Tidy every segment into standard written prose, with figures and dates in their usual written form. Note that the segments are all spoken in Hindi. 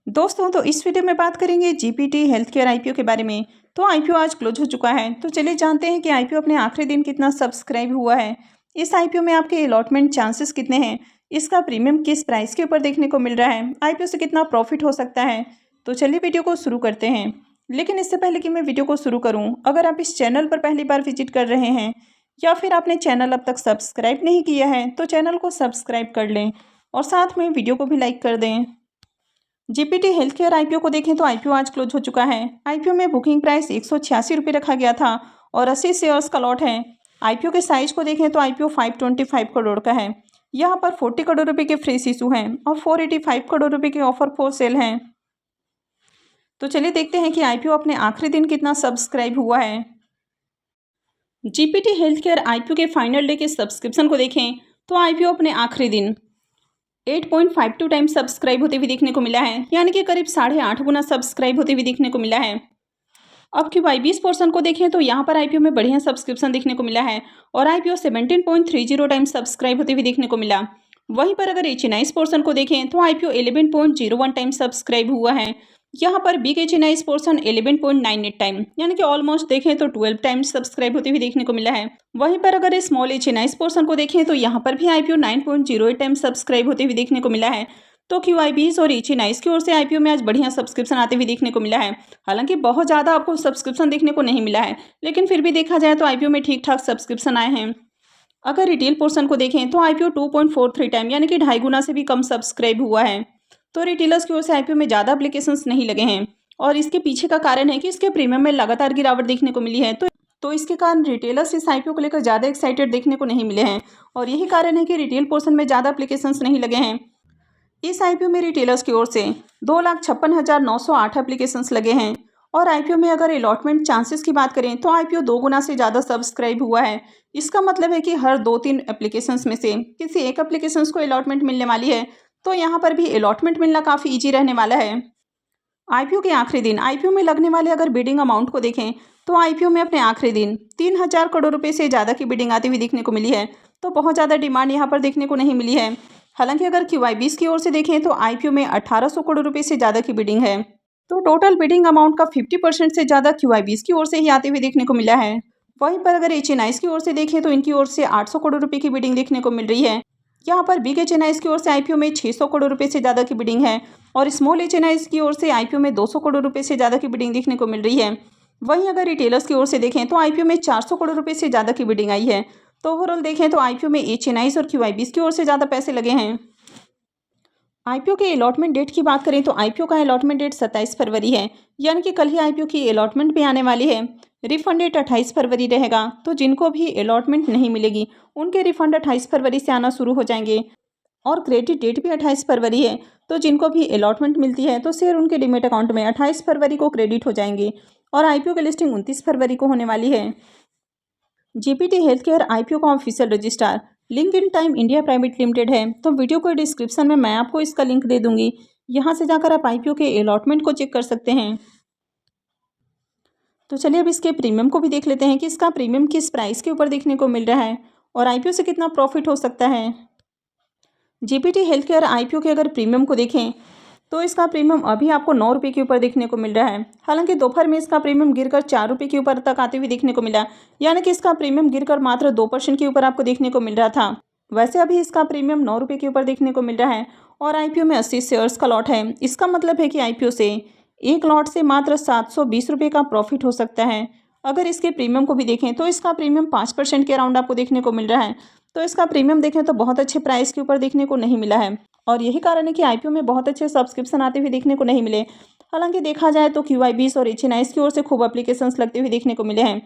दोस्तों तो इस वीडियो में बात करेंगे जीपीटी हेल्थ केयर आईपीओ के बारे में। तो आईपीओ आज क्लोज हो चुका है, तो चलिए जानते हैं कि आईपीओ अपने आखिरी दिन कितना सब्सक्राइब हुआ है। इस आईपीओ में आपके अलॉटमेंट चांसेस कितने हैं, इसका प्रीमियम किस प्राइस के ऊपर देखने को मिल रहा है, आईपीओ से कितना प्रॉफिट हो सकता है। तो चलिए वीडियो को शुरू करते हैं। लेकिन इससे पहले कि मैं वीडियो को शुरू करूँ, अगर आप इस चैनल पर पहली बार विजिट कर रहे हैं या फिर आपने चैनल अब तक सब्सक्राइब नहीं किया है तो चैनल को सब्सक्राइब कर लें और साथ में वीडियो को भी लाइक कर दें। जीपीटी हेल्थ केयर आईपीओ को देखें तो आईपीओ आज क्लोज हो चुका है। आईपीओ में बुकिंग प्राइस 186 रुपये रखा गया था और 80 शेयर्स का लॉट है। आईपीओ के साइज को देखें तो आईपीओ 525 करोड़ का है। यहाँ पर 40 करोड़ रुपए के फ्रेश इशू हैं और 485 करोड़ रुपए के ऑफर फॉर सेल हैं। तो चलिए देखते हैं कि आईपीओ अपने आखिरी दिन कितना सब्सक्राइब हुआ है। जीपीटी हेल्थ केयर आईपीओ के फाइनल डे के सब्सक्रिप्शन को देखें तो आईपीओ अपने आखिरी दिन 8.52 टाइम सब्सक्राइब होते हुए देखने को मिला है, यानी कि करीब 8.5 गुना सब्सक्राइब होते हुए देखने को मिला है। अब QYBs पोर्शन को देखें तो यहाँ पर आईपीओ में बढ़िया सब्सक्रिप्शन देखने को मिला है और आईपीओ 17.30 टाइम सब्सक्राइब होते हुए देखने को मिला। वहीं पर अगर HNIs पोर्शन को देखें तो आईपीओ 11.01 टाइम सब्सक्राइब हुआ है। यहाँ पर बिग HNIs पोर्शन 11.98 टाइम, यानी कि ऑलमोस्ट देखें तो 12 टाइम्स सब्सक्राइब होते हुए देखने को मिला है। वहीं पर अगर स्मॉल HNIs पोर्शन को देखें तो यहाँ पर भी आईपीओ 9.08 टाइम सब्सक्राइब होते हुए देखने को मिला है। तो QYBs और HNIs की ओर से आईपीओ में आज बढ़िया सब्सक्रिप्शन आते हुए देखने को मिला है। हालांकि बहुत ज़्यादा आपको सब्सक्रिप्शन देखने को नहीं मिला है, लेकिन फिर भी देखा जाए तो आईपीओ में ठीक ठाक सब्सक्रिप्शन आए हैं। अगर रिटेल पोर्शन को देखें तो आईपीओ 2.43 टाइम, यानी कि 2.5 गुना से भी कम सब्सक्राइब हुआ है। तो रिटेलर्स की ओर से आईपीओ में ज़्यादा एप्लीकेशंस नहीं लगे हैं और इसके पीछे का कारण है कि इसके प्रीमियम में लगातार गिरावट देखने को मिली है। तो इसके कारण रिटेलर्स इस आईपीओ को लेकर ज़्यादा एक्साइटेड देखने को नहीं मिले हैं और यही कारण है कि रिटेल पोर्शन में ज़्यादा एप्लीकेशंस नहीं लगे हैं। इस आईपीओ में रिटेलर्स की ओर से 2,56,908 एप्लीकेशंस लगे हैं और आईपीओ में अगर अलॉटमेंट चांसेस की बात करें तो आईपीओ 2 गुना से ज़्यादा सब्सक्राइब हुआ है। इसका मतलब है कि हर 2-3 एप्लीकेशंस में से किसी एक एप्लीकेशंस को अलॉटमेंट मिलने वाली है, तो यहाँ पर भी अलॉटमेंट मिलना काफ़ी ईजी रहने वाला है। आईपीओ के आखिरी दिन आईपीओ में लगने वाले अगर बिडिंग अमाउंट को देखें तो आईपीओ में अपने आखिरी दिन 3,000 करोड़ रुपए से ज़्यादा की बिडिंग आती हुई देखने को मिली है। तो बहुत ज़्यादा डिमांड यहाँ पर देखने को नहीं मिली है। हालांकि अगर QYBs की ओर से देखें तो आईपीओ में 1,800 करोड़ रुपए से ज़्यादा की बिडिंग है। तो टोटल बिडिंग अमाउंट का 50% से ज़्यादा QYBs की ओर से ही आते हुए देखने को मिला है। वहीं पर अगर HNIs की ओर से देखें तो इनकी ओर से 800 करोड़ रुपए की बिडिंग देखने को मिल रही है। यहाँ पर बिग HNIs की ओर से आईपीओ में 600 करोड़ रुपए से ज़्यादा की बिडिंग है और स्मॉल HNIs की ओर से आईपीओ में 200 करोड़ रुपए से ज़्यादा की बिडिंग देखने को मिल रही है। वहीं अगर रिटेलर्स की ओर से देखें तो आईपीओ में 400 करोड़ रुपए से ज़्यादा की बिडिंग आई है। तो ओवरऑल देखें तो आईपीओ में HNIs और QYBs की ओर से ज़्यादा पैसे लगे हैं। आईपीओ के अलॉटमेंट डेट की बात करें तो आईपीओ का अलॉटमेंट डेट 27 फरवरी है, यानी कि कल ही आईपीओ की अलॉटमेंट भी आने वाली है। रिफंड डेट 28 फरवरी रहेगा, तो जिनको भी अलॉटमेंट नहीं मिलेगी उनके रिफंड 28 फरवरी से आना शुरू हो जाएंगे और क्रेडिट डेट भी 28 फरवरी है। तो जिनको भी अलॉटमेंट मिलती है तो शेयर उनके डीमेट अकाउंट में 28 फरवरी को क्रेडिट हो जाएंगे और आईपीओ की लिस्टिंग 29 फरवरी को होने वाली है। जीपीटी हेल्थ केयर आईपीओ का official registrar LinkedIn time India private limited है। तो वीडियो को डिस्क्रिप्शन में मैं आपको इसका लिंक दे दूंगी, यहाँ से जाकर आप आईपीओ के अलॉटमेंट को चेक कर सकते हैं। तो चलिए अब इसके प्रीमियम को भी देख लेते हैं कि इसका प्रीमियम किस प्राइस के ऊपर देखने को मिल रहा है और आईपीओ से कितना प्रॉफिट हो सकता है। जीपीटी हेल्थ केयर आईपीओ के अगर प्रीमियम को देखें तो इसका प्रीमियम अभी आपको 9 रुपये के ऊपर देखने को मिल रहा है। हालांकि दोपहर में इसका प्रीमियम गिरकर 4 रुपये के ऊपर तक आते हुए देखने को मिला, यानी कि इसका प्रीमियम गिरकर मात्र 2% के ऊपर आपको देखने को मिल रहा था। वैसे अभी इसका प्रीमियम 9 रुपये के ऊपर देखने को मिल रहा है और आईपीओ में 80 शेयर्स का लॉट है। इसका मतलब है कि आईपीओ से एक लॉट से मात्र 720 रुपये का प्रॉफिट हो सकता है। अगर इसके प्रीमियम को भी देखें तो इसका प्रीमियम 5% के अराउंड आपको देखने को मिल रहा है। तो इसका प्रीमियम देखें तो बहुत अच्छे प्राइस के ऊपर देखने को नहीं मिला है और यही कारण है कि आईपीओ में बहुत अच्छे सब्सक्रिप्शन आते हुए देखने को नहीं मिले। हालांकि देखा जाए तो QYBs और HNIs की ओर से खूब एप्लीकेशंस लगते हुए देखने को मिले हैं।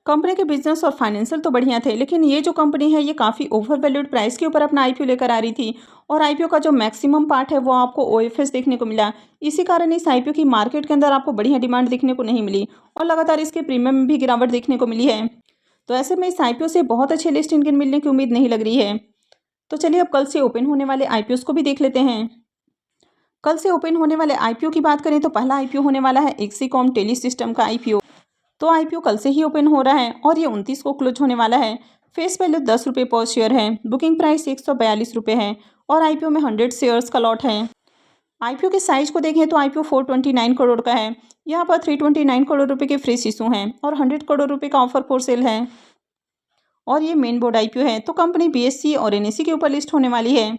कंपनी के बिजनेस और फाइनेंशियल तो बढ़िया थे, लेकिन ये जो कंपनी है ये काफ़ी ओवर वैल्यूड प्राइस के ऊपर अपना आईपीओ लेकर आ रही थी और आईपीओ का जो मैक्सिमम पार्ट है वो आपको OFS देखने को मिला। इसी कारण इस आईपीओ की मार्केट के अंदर आपको बढ़िया डिमांड देखने को नहीं मिली और लगातार इसके प्रीमियम में भी गिरावट देखने को मिली है। तो ऐसे में इस आईपीओ से बहुत अच्छे लिस्ट इनके मिलने की उम्मीद नहीं लग रही है। तो चलिए अब कल से ओपन होने वाले आईपीओस को भी देख लेते हैं। कल से ओपन होने वाले आईपीओ की बात करें तो पहला आईपीओ होने वाला है एक्सीकॉम टेली सिस्टम का आईपीओ। तो आईपीओ कल से ही ओपन हो रहा है और ये 29 को क्लोज होने वाला है। फेस वैल्यू 10 रुपये पर शेयर है। बुकिंग प्राइस 142 रुपये है और आईपीओ में 100 शेयर्स का लॉट है। आईपीओ के साइज को देखें तो आईपीओ 429 करोड़ का है। यहाँ पर 329 करोड़ रुपए के फ्रेश इशू हैं और 100 करोड़ रुपए का ऑफर फॉर सेल है और ये मेन बोर्ड आईपीओ है। तो कंपनी बीएसई और एनएसई के ऊपर लिस्ट होने वाली है।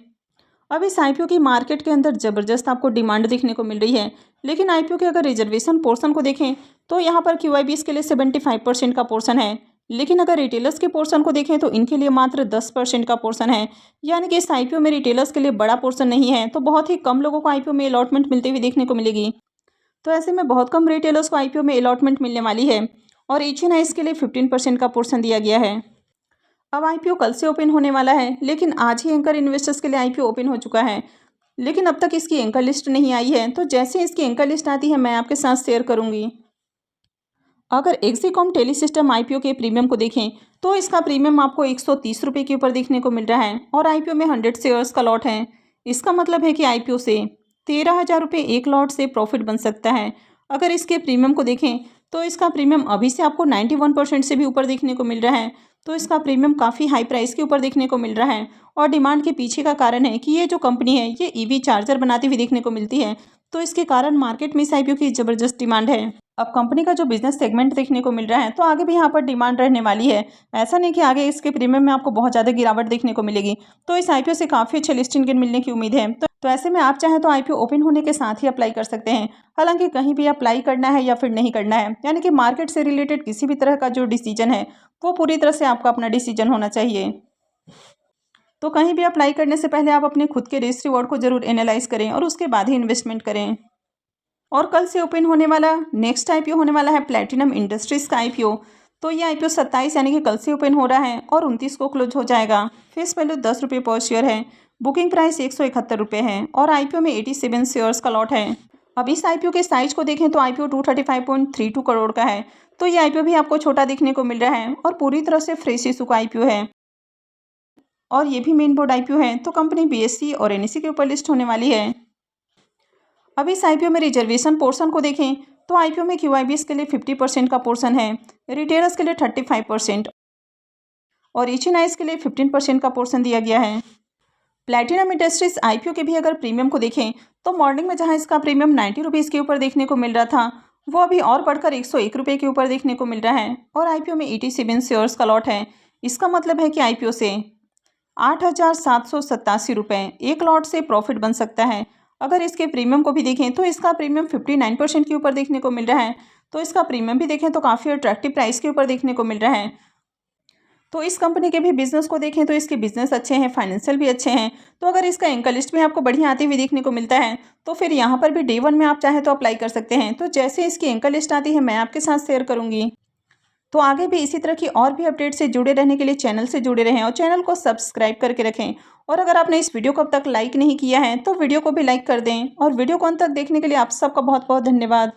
अब इस आईपीओ की मार्केट के अंदर ज़बरदस्त आपको डिमांड देखने को मिल रही है, लेकिन आईपीओ के अगर रिजर्वेशन पोर्शन को देखें तो यहाँ पर क्यूआईबीएस के लिए 75% का पोर्शन है, लेकिन अगर रिटेलर्स के पोर्शन को देखें तो इनके लिए मात्र 10% का पोर्शन है। यानी कि इस आईपीओ में रिटेलर्स के लिए बड़ा पोर्शन नहीं है, तो बहुत ही कम लोगों को आईपीओ में अलॉटमेंट मिलती हुई देखने को मिलेगी। तो ऐसे में बहुत कम रिटेलर्स को आईपीओ में अलॉटमेंट मिलने वाली है और एचएनआईज के लिए 15% का पोर्शन दिया गया है। अब आईपीओ कल से ओपन होने वाला है, लेकिन आज ही एंकर इन्वेस्टर्स के लिए आईपीओ ओपन हो चुका है, लेकिन अब तक इसकी एंकर लिस्ट नहीं आई है। तो जैसे इसकी एंकर लिस्ट आती है मैं आपके साथ शेयर करूंगी। अगर एक्सिकॉम टेलीसिस्टम आईपीओ के प्रीमियम को देखें तो इसका प्रीमियम आपको 130 रुपये के ऊपर देखने को मिल रहा है और आईपीओ में 100 शेयर्स का लॉट है। इसका मतलब है कि आईपीओ से 13,000 रुपये एक लॉट से प्रॉफिट बन सकता है। अगर इसके प्रीमियम को देखें तो इसका प्रीमियम अभी से आपको 91% से भी ऊपर देखने को मिल रहा है। तो इसका प्रीमियम काफ़ी हाई प्राइस के ऊपर देखने को मिल रहा है और डिमांड के पीछे का कारण है कि ये जो कंपनी है ये ईवी चार्जर बनाती हुई देखने को मिलती है, तो इसके कारण मार्केट में इस आईपीओ की ज़बरदस्त डिमांड है। अब कंपनी का जो बिजनेस सेगमेंट देखने को मिल रहा है तो आगे भी यहाँ पर डिमांड रहने वाली है। ऐसा नहीं कि आगे इसके प्रीमियम में आपको बहुत ज़्यादा गिरावट देखने को मिलेगी, तो इस आईपीओ से काफ़ी अच्छे लिस्टिंग गेन मिलने की उम्मीद है। तो ऐसे में आप चाहें तो आईपीओ ओपन होने के साथ ही अप्लाई कर सकते हैं। हालांकि कहीं भी अप्लाई करना है या फिर नहीं करना है, यानी कि मार्केट से रिलेटेड किसी भी तरह का जो डिसीजन है वो पूरी तरह से आपका अपना डिसीजन होना चाहिए। तो कहीं भी अप्लाई करने से पहले आप अपने खुद के रिस्क रिवॉर्ड को जरूर एनालाइज करें और उसके बाद ही इन्वेस्टमेंट करें। और कल से ओपन होने वाला नेक्स्ट आईपीओ होने वाला है प्लैटिनम इंडस्ट्रीज़ का आईपीओ। तो ये आईपीओ 27 यानी कि कल से ओपन हो रहा है और 29 को क्लोज हो जाएगा। फेस वैल्यू 10 रुपये पर शेयर है। बुकिंग प्राइस 171 रुपये है और आईपीओ में 87 शेयर्स का लॉट है। अब इस आईपीओ के साइज को देखें तो आईपीओ 235.32 करोड़ का है। तो ये आईपीओ भी आपको छोटा देखने को मिल रहा है और पूरी तरह से फ्रेश इशू का आईपीओ है और ये भी मेन बोर्ड आईपीओ है। तो कंपनी बीएसई और एनएसई के ऊपर लिस्ट होने वाली है। अब इस आईपीओ में रिजर्वेशन पोर्शन को देखें तो आईपीओ में क्यूआईबीएस के लिए 50% का पोर्शन है, रिटेलर्स के लिए 35% और एचएनआईज के लिए 15% का पोर्शन दिया गया है। प्लैटिनम इंडस्ट्रीज आईपीओ के भी अगर प्रीमियम को देखें तो मॉर्निंग में जहां इसका प्रीमियम 90 रुपीज़ के ऊपर देखने को मिल रहा था, वो अभी और बढ़कर 101 रुपये के ऊपर देखने को मिल रहा है और आईपीओ में 87 शेयर्स का लॉट है। इसका मतलब है कि आईपीओ से 8,787 रुपये एक लॉट से प्रॉफिट बन सकता है। अगर इसके प्रीमियम को भी देखें तो इसका प्रीमियम 59% के ऊपर देखने को मिल रहा है। तो इसका प्रीमियम भी देखें तो काफ़ी अट्रैक्टिव प्राइस के ऊपर देखने को मिल रहा है। तो इस कंपनी के भी बिजनेस को देखें तो इसके बिजनेस अच्छे हैं, फाइनेंशियल भी अच्छे हैं। तो अगर इसका एंकर लिस्ट में आपको बढ़िया आती हुई देखने को मिलता है तो फिर यहाँ पर भी डे 1 में आप चाहें तो अप्लाई कर सकते हैं। तो जैसे इसकी एंकर लिस्ट आती है मैं आपके साथ शेयर करूँगी। तो आगे भी इसी तरह की और भी अपडेट से जुड़े रहने के लिए चैनल से जुड़े रहें और चैनल को सब्सक्राइब करके रखें। और अगर आपने इस वीडियो को अब तक लाइक नहीं किया है तो वीडियो को भी लाइक कर दें और वीडियो को अंत तक देखने के लिए आप सबका बहुत बहुत धन्यवाद।